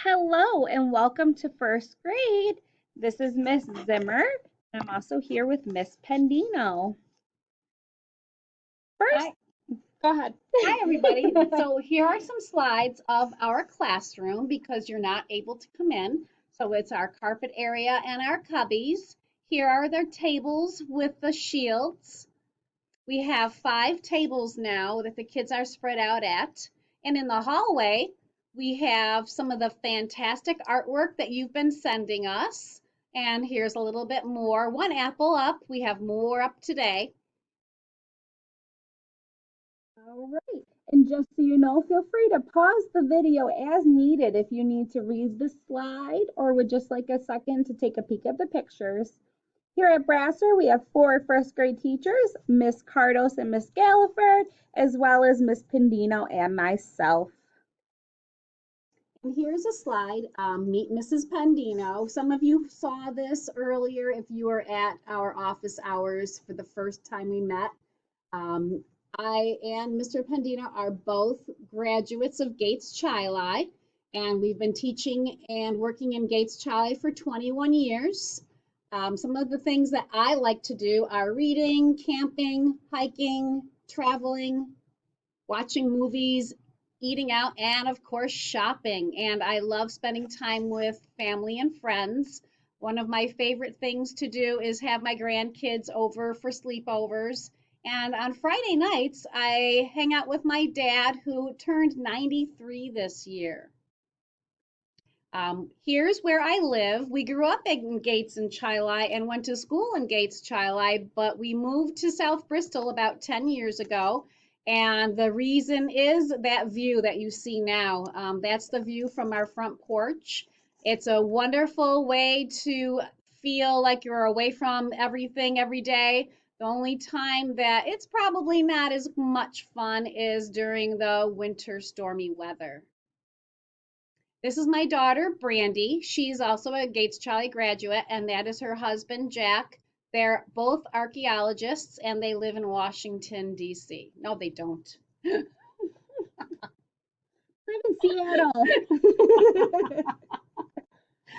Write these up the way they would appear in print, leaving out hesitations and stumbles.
Hello and welcome to first grade. This is Miss Zimmer. I'm also here with Miss Pendino. First, Hi, go ahead. hi everybody. So here are some slides of our classroom because you're not able to come in. So it's our carpet area and our cubbies. Here are their tables with the shields. We have 5 tables now that the kids are spread out at. And in the hallway, we have some of the fantastic artwork that you've been sending us. And here's a little bit more. One apple up. We have more up today. All right. And just so you know, feel free to pause the video as needed if you need to read the slide or would just like a second to take a peek at the pictures. Here at Brasser, we have 4 first grade teachers, Miss Cardos and Miss Galliford, as well as Miss Pendino and myself. And here's a slide, Meet Mrs. Pendino. Some of you saw this earlier if you were at our office hours for the first time we met. Um, I and Mr. Pendino are both graduates of Gates Chili, and we've been teaching and working in Gates Chili for 21 years. Some of the things that I like to do are reading, camping, hiking, traveling, watching movies, eating out, and of course, shopping. And I love spending time with family and friends. One of my favorite things to do is have my grandkids over for sleepovers. And on Friday nights, I hang out with my dad, who turned 93 this year. Here's where I live. We grew up in Gates and Chili and went to school in Gates Chili, but we moved to South Bristol about 10 years ago. And the reason is that view that you see now. That's the view from our front porch. It's a wonderful way to feel like you're away from everything every day. The only time that it's probably not as much fun is during the winter stormy weather. This is my daughter, Brandy. She's also a Gates Chili graduate, and that is her husband, Jack. They're both archaeologists, and they live in Washington, D.C. No, they don't. Live in Seattle.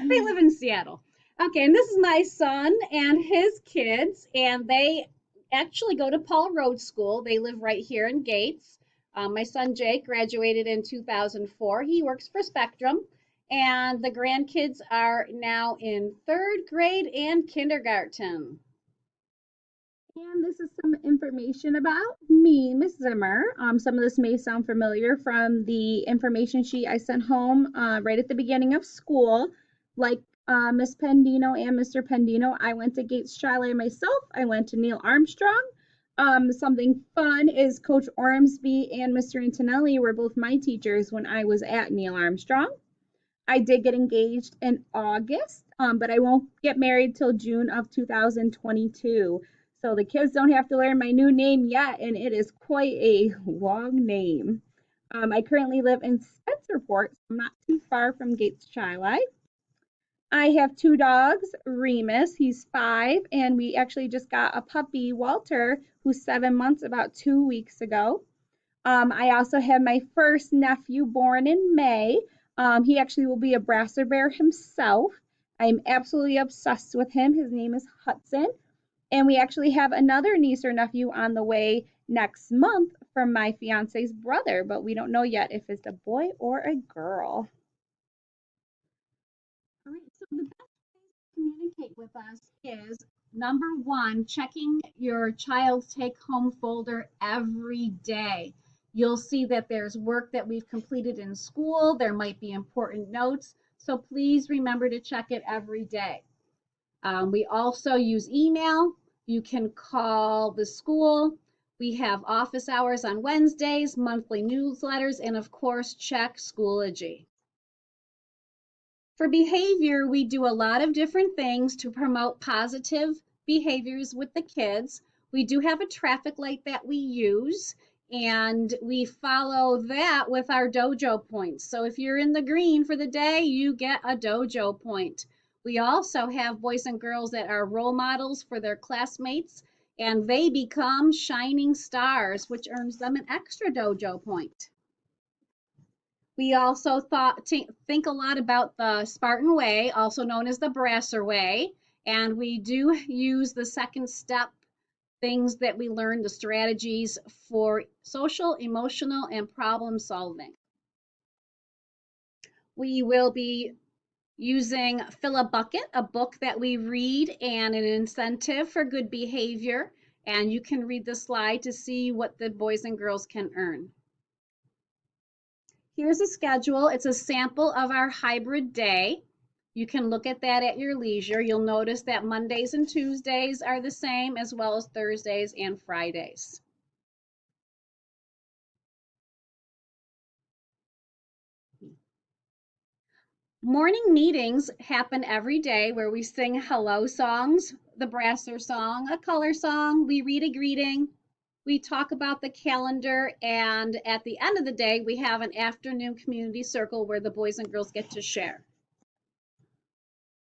They live in Seattle. Okay, and this is my son and his kids, and they actually go to Paul Road School. They live right here in Gates. My son Jake graduated in 2004. He works for Spectrum, and the grandkids are now in 3rd grade and kindergarten. And this is some information about me, Miss Zimmer. Some of this may sound familiar from the information sheet I sent home right at the beginning of school. Like Miss Pendino and Mr. Pendino, I went to Gates Chili myself. I went to Neil Armstrong. Something fun is Coach Ormsby and Mr. Antonelli were both my teachers when I was at Neil Armstrong. I did get engaged in August, but I won't get married till June of 2022. So the kids don't have to learn my new name yet, and it is quite a long name. I currently live in Spencerport, so I'm not too far from Gates Chili. I have 2 dogs, Remus, he's 5, and we actually just got a puppy, Walter, who's 7 months, about 2 weeks ago. I also have my first nephew born in May. He actually will be a Brasser Bear himself. I'm absolutely obsessed with him. His name is Hudson. And we actually have another niece or nephew on the way next month from my fiance's brother, but we don't know yet if it's a boy or a girl. All right, so the best ways to communicate with us is number one, checking your child's take home folder every day. You'll see that there's work that we've completed in school, there might be important notes, so please remember to check it every day. We also use email. You can call the school. We have office hours on Wednesdays, monthly newsletters, and of course, check Schoology. For behavior, we do a lot of different things to promote positive behaviors with the kids. We do have a traffic light that we use, and we follow that with our dojo points. So if you're in the green for the day, you get a dojo point. We also have boys and girls that are role models for their classmates, and they become shining stars, which earns them an extra dojo point. We also think a lot about the Spartan Way, also known as the Brasser Way, and we do use the second step things that we learn, the strategies for social, emotional, and problem solving. We will be using Fill a Bucket, a book that we read, and an incentive for good behavior. And you can read the slide to see what the boys and girls can earn. Here's a schedule. It's a sample of our hybrid day. You can look at that at your leisure. You'll notice that Mondays and Tuesdays are the same, as well as Thursdays and Fridays. Morning meetings happen every day where we sing hello songs, the Brasser song, a color song, we read a greeting, we talk about the calendar, and at the end of the day, we have an afternoon community circle where the boys and girls get to share.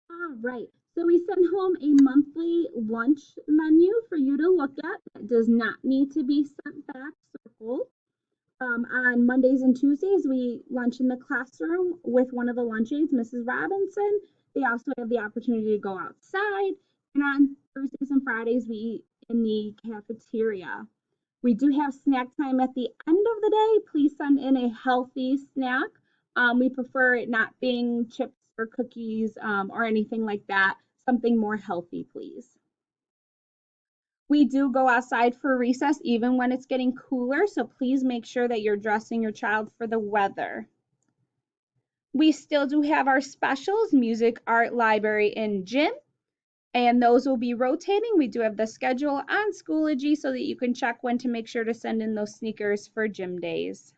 All right. So we send home a monthly lunch menu for you to look at. That does not need to be sent back circled. On Mondays and Tuesdays, we lunch in the classroom with one of the lunch aides, Mrs. Robinson. They also have the opportunity to go outside. And on Thursdays and Fridays, we eat in the cafeteria. We do have snack time at the end of the day. Please send in a healthy snack. We prefer it not being chips or cookies or anything like that. Something more healthy, please. We do go outside for recess even when it's getting cooler, so please make sure that you're dressing your child for the weather. We still do have our specials, music, art, library, and gym, and those will be rotating. We do have the schedule on Schoology so that you can check when to make sure to send in those sneakers for gym days.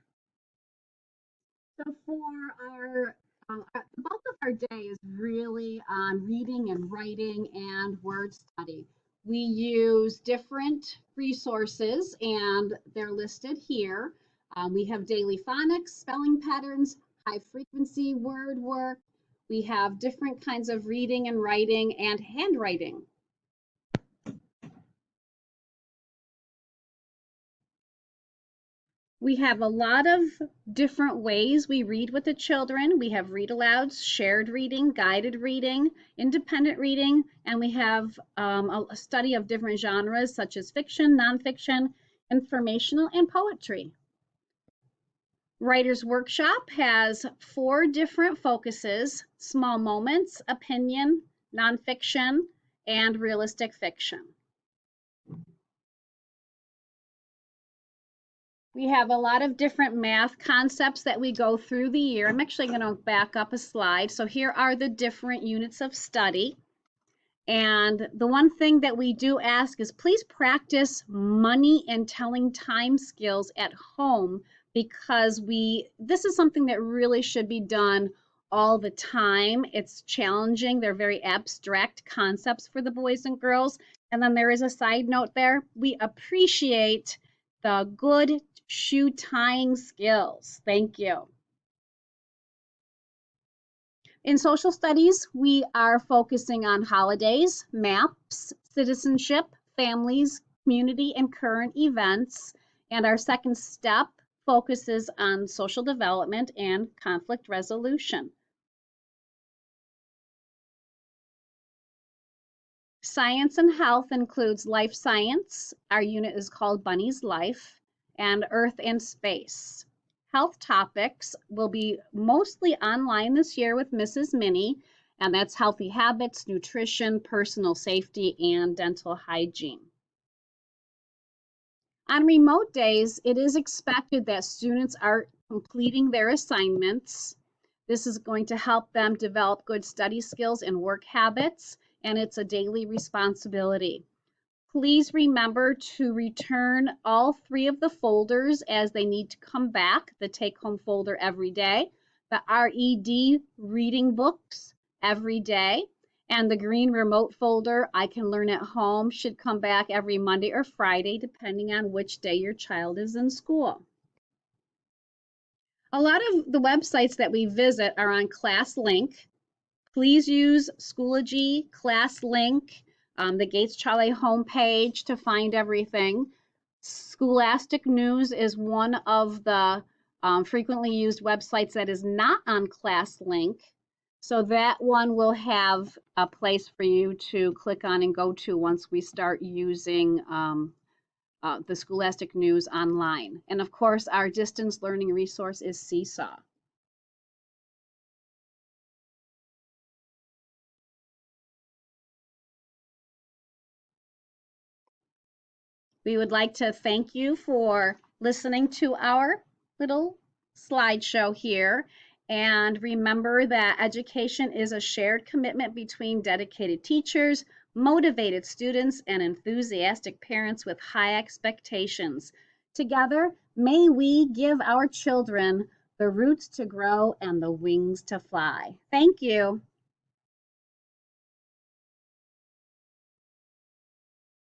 So for the bulk of our day is really on reading and writing and word study. We use different resources and they're listed here. We have daily phonics, spelling patterns, high frequency word work. We have different kinds of reading and writing and handwriting. We have a lot of different ways we read with the children. We have read alouds, shared reading, guided reading, independent reading, and we have a study of different genres such as fiction, nonfiction, informational, and poetry. Writer's Workshop has 4 different focuses: small moments, opinion, nonfiction, and realistic fiction. We have a lot of different math concepts that we go through the year. I'm actually going to back up a slide. So here are the different units of study. And the one thing that we do ask is please practice money and telling time skills at home, because this is something that really should be done all the time. It's challenging. They're very abstract concepts for the boys and girls. And then there is a side note there. We appreciate the good shoe tying skills. Thank you. In social studies, we are focusing on holidays, maps, citizenship, families, community, and current events. And our second step focuses on social development and conflict resolution. Science and health includes life science. Our unit is called Bunny's Life, and earth and space. Health topics will be mostly online this year with Mrs. Minnie, and that's healthy habits, nutrition, personal safety, and dental hygiene. On remote days, it is expected that students are completing their assignments. This is going to help them develop good study skills and work habits, and it's a daily responsibility. Please remember to return all 3 of the folders as they need to come back. The take-home folder every day, the RED reading books every day, and the green remote folder, I Can Learn at Home, should come back every Monday or Friday, depending on which day your child is in school. A lot of the websites that we visit are on ClassLink. Please use Schoology, ClassLink, the Gates Chalet homepage to find everything. Scholastic News is one of the frequently used websites that is not on ClassLink. So that one will have a place for you to click on and go to once we start using the Scholastic News online. And of course, our distance learning resource is Seesaw. We would like to thank you for listening to our little slideshow here. And remember that education is a shared commitment between dedicated teachers, motivated students, and enthusiastic parents with high expectations. Together, may we give our children the roots to grow and the wings to fly. Thank you.